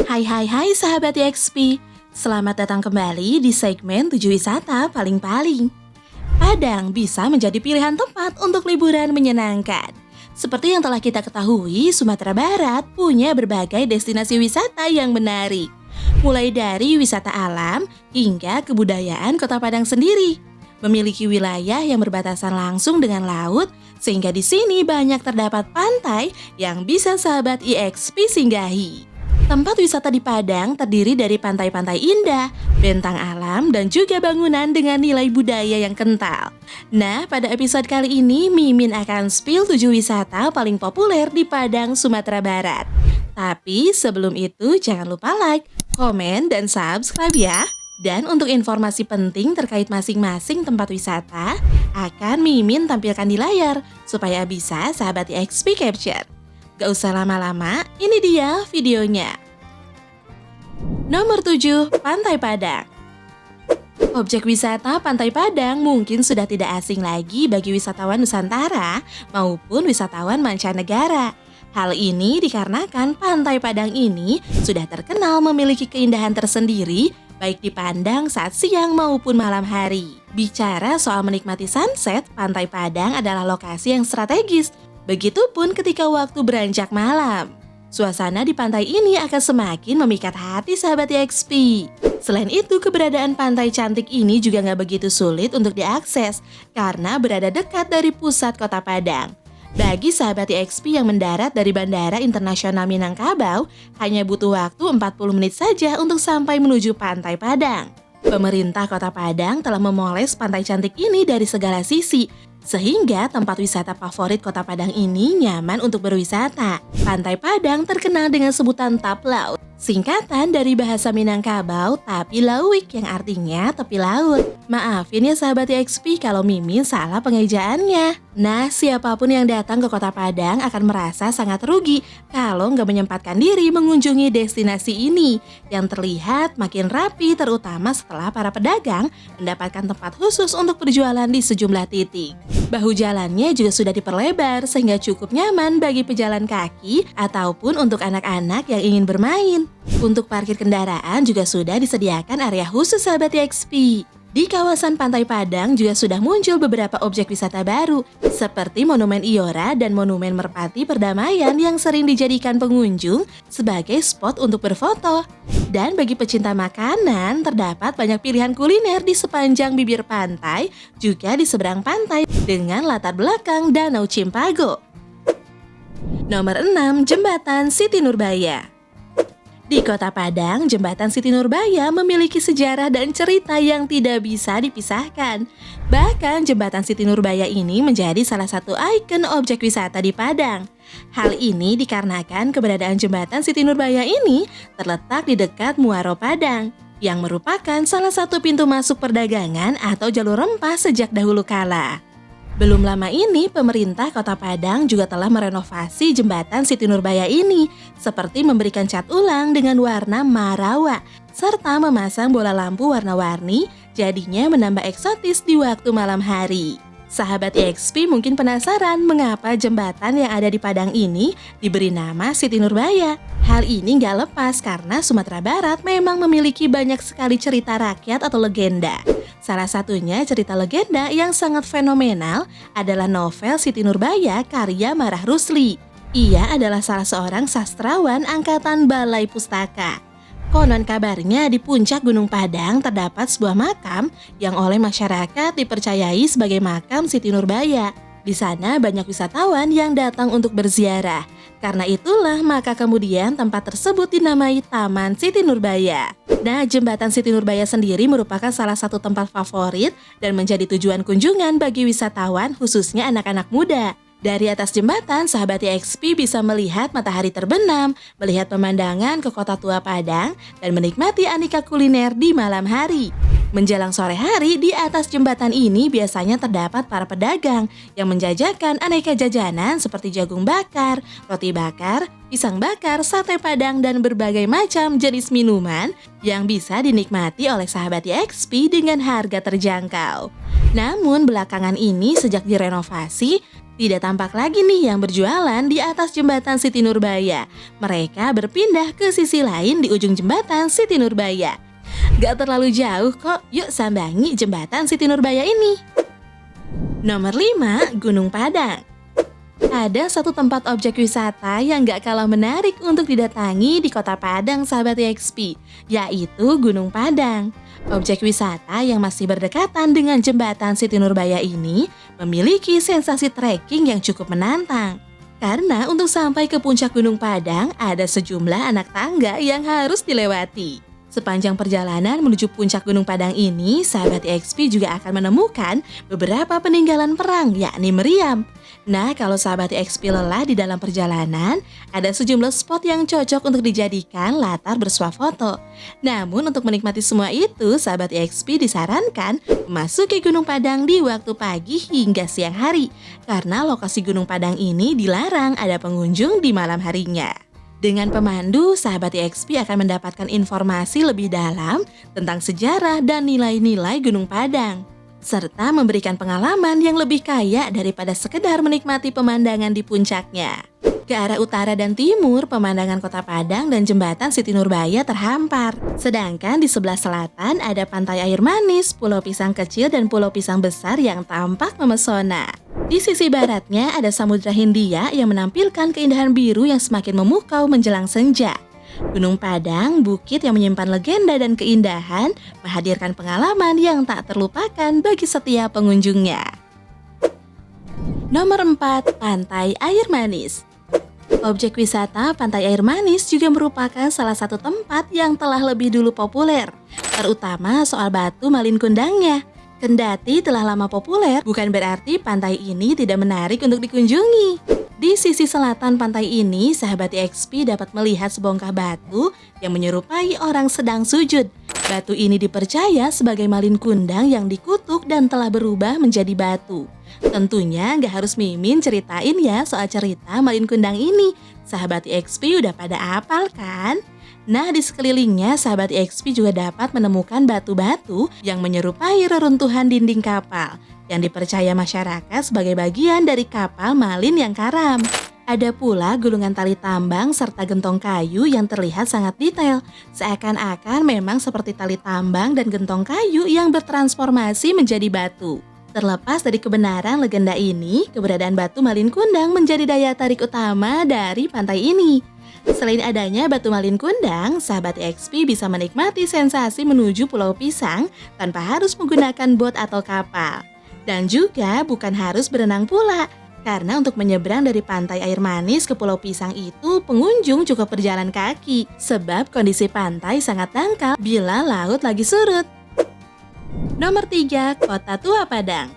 Hai sahabat YXP, selamat datang kembali di segmen 7 wisata paling-paling. Padang bisa menjadi pilihan tepat untuk liburan menyenangkan. Seperti yang telah kita ketahui, Sumatera Barat punya berbagai destinasi wisata yang menarik. Mulai dari wisata alam hingga kebudayaan Kota Padang sendiri. Memiliki wilayah yang berbatasan langsung dengan laut, sehingga di sini banyak terdapat pantai yang bisa sahabat YXP singgahi. Tempat wisata di Padang terdiri dari pantai-pantai indah, bentang alam, dan juga bangunan dengan nilai budaya yang kental. Nah, pada episode kali ini, Mimin akan spill 7 wisata paling populer di Padang, Sumatera Barat. Tapi sebelum itu, jangan lupa like, komen, dan subscribe ya. Dan untuk informasi penting terkait masing-masing tempat wisata, akan Mimin tampilkan di layar, supaya bisa sahabat YXP capture. Gak usah lama-lama, ini dia videonya. Nomor 7, Pantai Padang. Objek wisata Pantai Padang mungkin sudah tidak asing lagi bagi wisatawan Nusantara maupun wisatawan mancanegara. Hal ini dikarenakan Pantai Padang ini sudah terkenal memiliki keindahan tersendiri baik dipandang saat siang maupun malam hari. Bicara soal menikmati sunset, Pantai Padang adalah lokasi yang strategis. Begitupun ketika waktu beranjak malam. Suasana di pantai ini akan semakin memikat hati sahabat YXP. Selain itu, keberadaan pantai cantik ini juga nggak begitu sulit untuk diakses karena berada dekat dari pusat Kota Padang. Bagi sahabat YXP yang mendarat dari Bandara Internasional Minangkabau, hanya butuh waktu 40 menit saja untuk sampai menuju Pantai Padang. Pemerintah Kota Padang telah memoles pantai cantik ini dari segala sisi, sehingga tempat wisata favorit Kota Padang ini nyaman untuk berwisata. Pantai Padang terkenal dengan sebutan Tap Laut, singkatan dari bahasa Minangkabau Tapi Lauik yang artinya tepi laut. Maafin ya sahabat YXP kalau Mimin salah pengejaannya. Nah, siapapun yang datang ke Kota Padang akan merasa sangat rugi kalau nggak menyempatkan diri mengunjungi destinasi ini yang terlihat makin rapi, terutama setelah para pedagang mendapatkan tempat khusus untuk berjualan di sejumlah titik. Bahu jalannya juga sudah diperlebar sehingga cukup nyaman bagi pejalan kaki ataupun untuk anak-anak yang ingin bermain. Untuk parkir kendaraan juga sudah disediakan area khusus sahabat YXP. Di kawasan Pantai Padang juga sudah muncul beberapa objek wisata baru, seperti Monumen Iora dan Monumen Merpati Perdamaian yang sering dijadikan pengunjung sebagai spot untuk berfoto. Dan bagi pecinta makanan, terdapat banyak pilihan kuliner di sepanjang bibir pantai, juga di seberang pantai dengan latar belakang Danau Cimpago. Nomor 6, Jembatan Siti Nurbaya. Di Kota Padang, Jembatan Siti Nurbaya memiliki sejarah dan cerita yang tidak bisa dipisahkan. Bahkan, Jembatan Siti Nurbaya ini menjadi salah satu ikon objek wisata di Padang. Hal ini dikarenakan keberadaan Jembatan Siti Nurbaya ini terletak di dekat Muaro Padang, yang merupakan salah satu pintu masuk perdagangan atau jalur rempah sejak dahulu kala. Belum lama ini, pemerintah Kota Padang juga telah merenovasi Jembatan Siti Nurbaya ini, seperti memberikan cat ulang dengan warna marawa, serta memasang bola lampu warna-warni, jadinya menambah eksotis di waktu malam hari. Sahabat YXP mungkin penasaran mengapa jembatan yang ada di Padang ini diberi nama Siti Nurbaya. Hal ini nggak lepas karena Sumatera Barat memang memiliki banyak sekali cerita rakyat atau legenda. Salah satunya cerita legenda yang sangat fenomenal adalah novel Siti Nurbaya karya Marah Rusli. Ia adalah salah seorang sastrawan angkatan Balai Pustaka. Konon kabarnya di puncak Gunung Padang terdapat sebuah makam yang oleh masyarakat dipercayai sebagai makam Siti Nurbaya. Di sana banyak wisatawan yang datang untuk berziarah. Karena itulah maka kemudian tempat tersebut dinamai Taman Siti Nurbaya. Nah, Jembatan Siti Nurbaya sendiri merupakan salah satu tempat favorit dan menjadi tujuan kunjungan bagi wisatawan khususnya anak-anak muda. Dari atas jembatan, sahabat YXP bisa melihat matahari terbenam, melihat pemandangan ke Kota Tua Padang, dan menikmati aneka kuliner di malam hari. Menjelang sore hari, di atas jembatan ini biasanya terdapat para pedagang yang menjajakan aneka jajanan seperti jagung bakar, roti bakar, pisang bakar, sate padang, dan berbagai macam jenis minuman yang bisa dinikmati oleh sahabat YXP dengan harga terjangkau. Namun belakangan ini sejak direnovasi, Tidak tampak lagi nih yang berjualan di atas jembatan Siti Nurbaya. Mereka berpindah ke sisi lain di ujung jembatan Siti Nurbaya. Gak terlalu jauh kok, yuk sambangi jembatan Siti Nurbaya ini. Nomor 5, Gunung Padang. Ada satu tempat objek wisata yang gak kalah menarik untuk didatangi di kota Padang, sahabat EXP, yaitu Gunung Padang. Objek wisata yang masih berdekatan dengan jembatan Siti Nurbaya ini memiliki sensasi trekking yang cukup menantang. Karena untuk sampai ke puncak Gunung Padang ada sejumlah anak tangga yang harus dilewati. Sepanjang perjalanan menuju puncak Gunung Padang ini, sahabat EXP juga akan menemukan beberapa peninggalan perang, yakni meriam. Nah, kalau sahabat EXP lelah di dalam perjalanan, ada sejumlah spot yang cocok untuk dijadikan latar bersuah foto. Namun untuk menikmati semua itu, sahabat EXP disarankan memasuki Gunung Padang di waktu pagi hingga siang hari, karena lokasi Gunung Padang ini dilarang ada pengunjung di malam harinya. Dengan pemandu, sahabat EXP akan mendapatkan informasi lebih dalam tentang sejarah dan nilai-nilai Gunung Padang, serta memberikan pengalaman yang lebih kaya daripada sekedar menikmati pemandangan di puncaknya. Ke arah utara dan timur, pemandangan kota Padang dan jembatan Siti Nurbaya terhampar. Sedangkan di sebelah selatan ada pantai air manis, pulau pisang kecil dan pulau pisang besar yang tampak memesona. Di sisi baratnya ada Samudra Hindia yang menampilkan keindahan biru yang semakin memukau menjelang senja. Gunung Padang, bukit yang menyimpan legenda dan keindahan, menghadirkan pengalaman yang tak terlupakan bagi setiap pengunjungnya. Nomor 4, Pantai Air Manis. Objek wisata Pantai Air Manis juga merupakan salah satu tempat yang telah lebih dulu populer, terutama soal batu malin kundangnya. Kendati telah lama populer, bukan berarti pantai ini tidak menarik untuk dikunjungi. Di sisi selatan pantai ini, sahabat EXP dapat melihat sebongkah batu yang menyerupai orang sedang sujud. Batu ini dipercaya sebagai malin kundang yang dikutuk dan telah berubah menjadi batu. Tentunya nggak harus Mimin ceritain ya soal cerita malin kundang ini. Sahabat EXP udah pada hafal kan? Nah, di sekelilingnya sahabat EXP juga dapat menemukan batu-batu yang menyerupai reruntuhan dinding kapal yang dipercaya masyarakat sebagai bagian dari kapal malin yang karam. Ada pula gulungan tali tambang serta gentong kayu yang terlihat sangat detail, seakan-akan memang seperti tali tambang dan gentong kayu yang bertransformasi menjadi batu. Terlepas dari kebenaran legenda ini, keberadaan batu malin kundang menjadi daya tarik utama dari pantai ini. Selain adanya batu malin kundang, sahabat EXP bisa menikmati sensasi menuju Pulau Pisang tanpa harus menggunakan bot atau kapal. Dan juga bukan harus berenang pula, karena untuk menyeberang dari Pantai Air Manis ke Pulau Pisang itu pengunjung cukup berjalan kaki, sebab kondisi pantai sangat dangkal bila laut lagi surut. Nomor 3, Kota Tua Padang.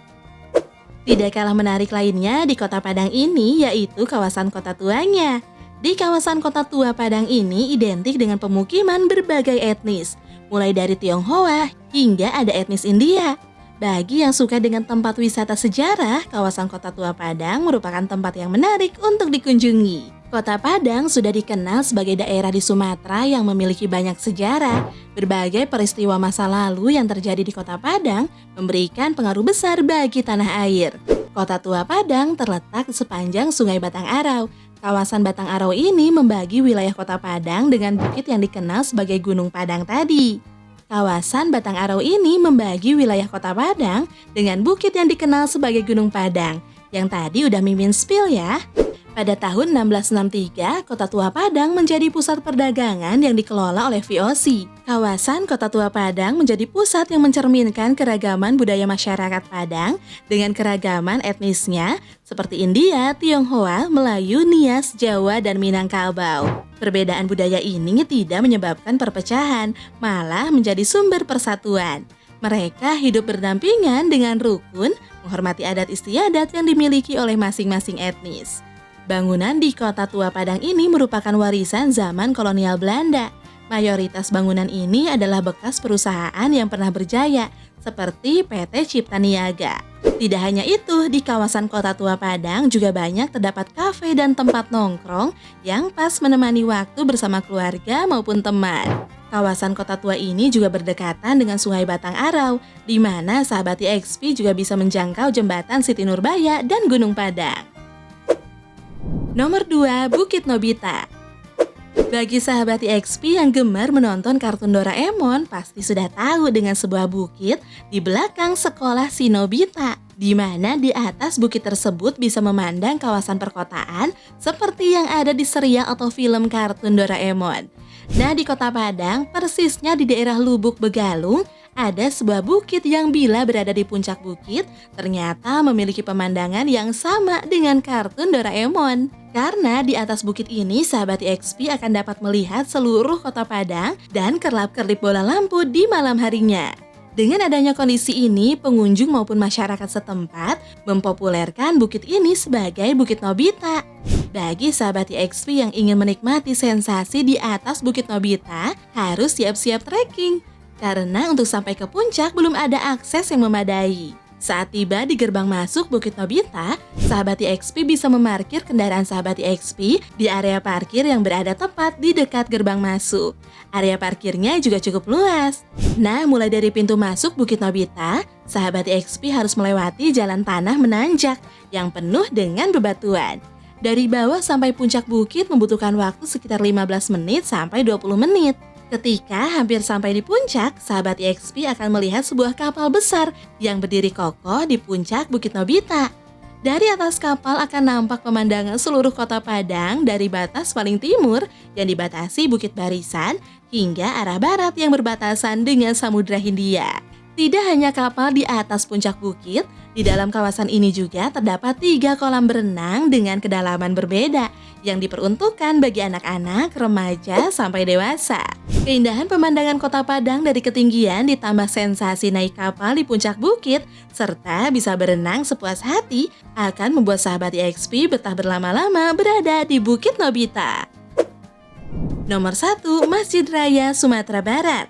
Tidak kalah menarik lainnya di Kota Padang ini yaitu kawasan kota tuanya. Di kawasan Kota Tua Padang ini identik dengan pemukiman berbagai etnis, mulai dari Tionghoa hingga ada etnis India. Bagi yang suka dengan tempat wisata sejarah, kawasan Kota Tua Padang merupakan tempat yang menarik untuk dikunjungi. Kota Padang sudah dikenal sebagai daerah di Sumatera yang memiliki banyak sejarah. Berbagai peristiwa masa lalu yang terjadi di Kota Padang memberikan pengaruh besar bagi tanah air. Kota Tua Padang terletak di sepanjang Sungai Batang Arau. Kawasan Batang Arau ini membagi wilayah Kota Padang dengan bukit yang dikenal sebagai Gunung Padang tadi. Kawasan Batang Arau ini membagi wilayah Kota Padang dengan bukit yang dikenal sebagai Gunung Padang, yang tadi udah Mimin spill ya. Pada tahun 1663, Kota Tua Padang menjadi pusat perdagangan yang dikelola oleh VOC. Kawasan Kota Tua Padang menjadi pusat yang mencerminkan keragaman budaya masyarakat Padang dengan keragaman etnisnya seperti India, Tionghoa, Melayu, Nias, Jawa, dan Minangkabau. Perbedaan budaya ini tidak menyebabkan perpecahan, malah menjadi sumber persatuan. Mereka hidup berdampingan dengan rukun, menghormati adat istiadat yang dimiliki oleh masing-masing etnis. Bangunan di Kota Tua Padang ini merupakan warisan zaman kolonial Belanda. Mayoritas bangunan ini adalah bekas perusahaan yang pernah berjaya, seperti PT Cipta Niaga. Tidak hanya itu, di kawasan Kota Tua Padang juga banyak terdapat kafe dan tempat nongkrong yang pas menemani waktu bersama keluarga maupun teman. Kawasan Kota Tua ini juga berdekatan dengan Sungai Batang Arau, di mana sahabat EXP juga bisa menjangkau jembatan Siti Nurbaya dan Gunung Padang. Nomor 2, Bukit Nobita. Bagi sahabat EXP yang gemar menonton kartun Doraemon, pasti sudah tahu dengan sebuah bukit di belakang sekolah si Nobita, di mana di atas bukit tersebut bisa memandang kawasan perkotaan seperti yang ada di serial atau film kartun Doraemon. Nah, di Kota Padang, persisnya di daerah Lubuk Begalung, ada sebuah bukit yang bila berada di puncak bukit, ternyata memiliki pemandangan yang sama dengan kartun Doraemon. Karena di atas bukit ini, sahabat EXP akan dapat melihat seluruh Kota Padang dan kerlap-kerlip bola lampu di malam harinya. Dengan adanya kondisi ini, pengunjung maupun masyarakat setempat mempopulerkan bukit ini sebagai Bukit Nobita. Bagi sahabat EXP yang ingin menikmati sensasi di atas Bukit Nobita, harus siap-siap trekking. Karena untuk sampai ke puncak belum ada akses yang memadai. Saat tiba di gerbang masuk Bukit Nobita, sahabat EXP bisa memarkir kendaraan sahabat EXP di area parkir yang berada tepat di dekat gerbang masuk. Area parkirnya juga cukup luas. Nah, mulai dari pintu masuk Bukit Nobita, sahabat EXP harus melewati jalan tanah menanjak yang penuh dengan bebatuan. Dari bawah sampai puncak bukit membutuhkan waktu sekitar 15 menit sampai 20 menit. Ketika hampir sampai di puncak, sahabat EXP akan melihat sebuah kapal besar yang berdiri kokoh di puncak Bukit Nobita. Dari atas kapal akan nampak pemandangan seluruh Kota Padang dari batas paling timur yang dibatasi Bukit Barisan hingga arah barat yang berbatasan dengan Samudra Hindia. Tidak hanya kapal di atas puncak bukit, di dalam kawasan ini juga terdapat 3 kolam berenang dengan kedalaman berbeda yang diperuntukkan bagi anak-anak, remaja, sampai dewasa. Keindahan pemandangan Kota Padang dari ketinggian ditambah sensasi naik kapal di puncak bukit, serta bisa berenang sepuas hati akan membuat sahabat EXP betah berlama-lama berada di Bukit Nobita. Nomor 1, Masjid Raya Sumatera Barat.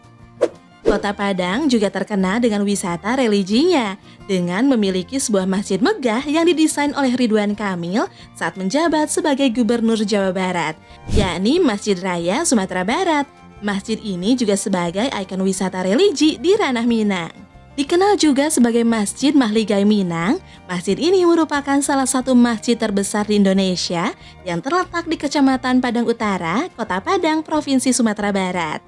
Kota Padang juga terkenal dengan wisata religinya, dengan memiliki sebuah masjid megah yang didesain oleh Ridwan Kamil saat menjabat sebagai Gubernur Jawa Barat, yakni Masjid Raya Sumatera Barat. Masjid ini juga sebagai ikon wisata religi di ranah Minang. Dikenal juga sebagai Masjid Mahligai Minang, masjid ini merupakan salah satu masjid terbesar di Indonesia yang terletak di Kecamatan Padang Utara, Kota Padang, Provinsi Sumatera Barat.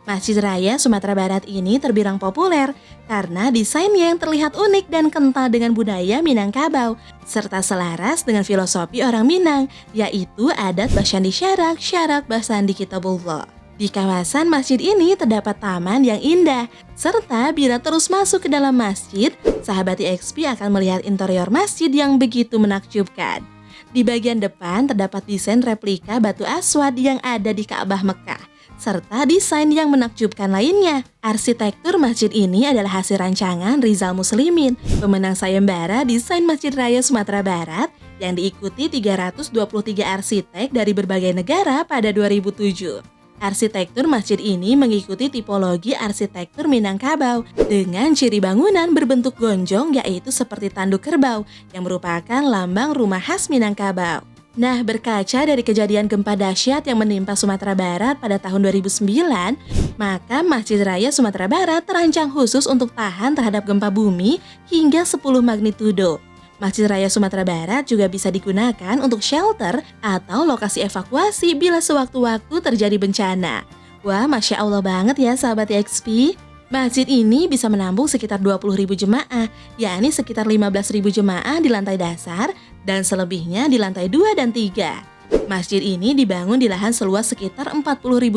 Masjid Raya Sumatera Barat ini terbilang populer karena desainnya yang terlihat unik dan kental dengan budaya Minangkabau, serta selaras dengan filosofi orang Minang, yaitu adat Basyandi Syarak, Syarak Basandi Kitabullah. Di kawasan masjid ini terdapat taman yang indah, serta bila terus masuk ke dalam masjid, sahabat EXP akan melihat interior masjid yang begitu menakjubkan. Di bagian depan terdapat desain replika batu aswad yang ada di Ka'bah Mekah, serta desain yang menakjubkan lainnya. Arsitektur masjid ini adalah hasil rancangan Rizal Muslimin, pemenang sayembara desain Masjid Raya Sumatera Barat yang diikuti 323 arsitek dari berbagai negara pada 2007. Arsitektur masjid ini mengikuti tipologi arsitektur Minangkabau dengan ciri bangunan berbentuk gonjong, yaitu seperti tanduk kerbau yang merupakan lambang rumah khas Minangkabau. Nah, berkaca dari kejadian gempa dahsyat yang menimpa Sumatera Barat pada tahun 2009, maka Masjid Raya Sumatera Barat terancang khusus untuk tahan terhadap gempa bumi hingga 10 magnitudo. Masjid Raya Sumatera Barat juga bisa digunakan untuk shelter atau lokasi evakuasi bila sewaktu-waktu terjadi bencana. Wah, Masya Allah banget ya sahabat EXP. Masjid ini bisa menampung sekitar 20.000 jemaah, yakni sekitar 15.000 jemaah di lantai dasar dan selebihnya di lantai 2 dan 3. Masjid ini dibangun di lahan seluas sekitar 40.000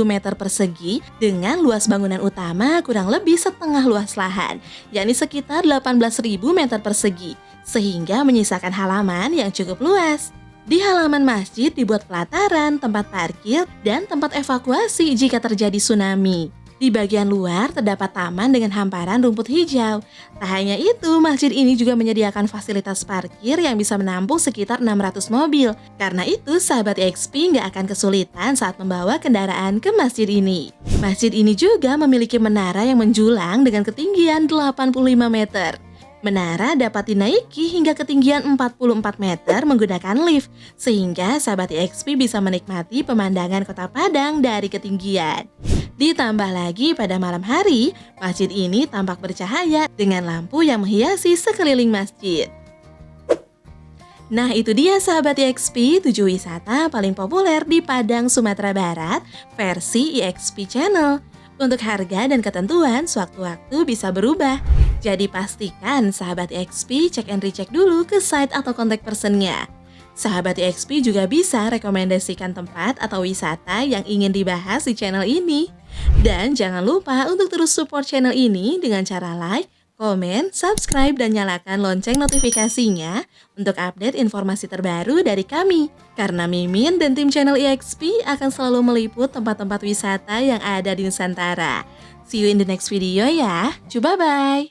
meter persegi dengan luas bangunan utama kurang lebih setengah luas lahan, yakni sekitar 18.000 meter persegi, sehingga menyisakan halaman yang cukup luas. Di halaman masjid dibuat pelataran, tempat parkir, dan tempat evakuasi jika terjadi tsunami. Di bagian luar terdapat taman dengan hamparan rumput hijau. Tak hanya itu, masjid ini juga menyediakan fasilitas parkir yang bisa menampung sekitar 600 mobil. Karena itu, sahabat EXP nggak akan kesulitan saat membawa kendaraan ke masjid ini. Masjid ini juga memiliki menara yang menjulang dengan ketinggian 85 meter. Menara dapat dinaiki hingga ketinggian 44 meter menggunakan lift, sehingga sahabat EXP bisa menikmati pemandangan Kota Padang dari ketinggian. Ditambah lagi pada malam hari, masjid ini tampak bercahaya dengan lampu yang menghiasi sekeliling masjid. Nah itu dia sahabat EXP, 7 wisata paling populer di Padang, Sumatera Barat versi EXP Channel. Untuk harga dan ketentuan sewaktu-waktu bisa berubah. Jadi pastikan sahabat EXP cek and recheck dulu ke site atau kontak personnya. Sahabat EXP juga bisa rekomendasikan tempat atau wisata yang ingin dibahas di channel ini. Dan jangan lupa untuk terus support channel ini dengan cara like, komen, subscribe, dan nyalakan lonceng notifikasinya untuk update informasi terbaru dari kami. Karena Mimin dan tim channel EXP akan selalu meliput tempat-tempat wisata yang ada di Nusantara. See you in the next video ya. Bye-bye.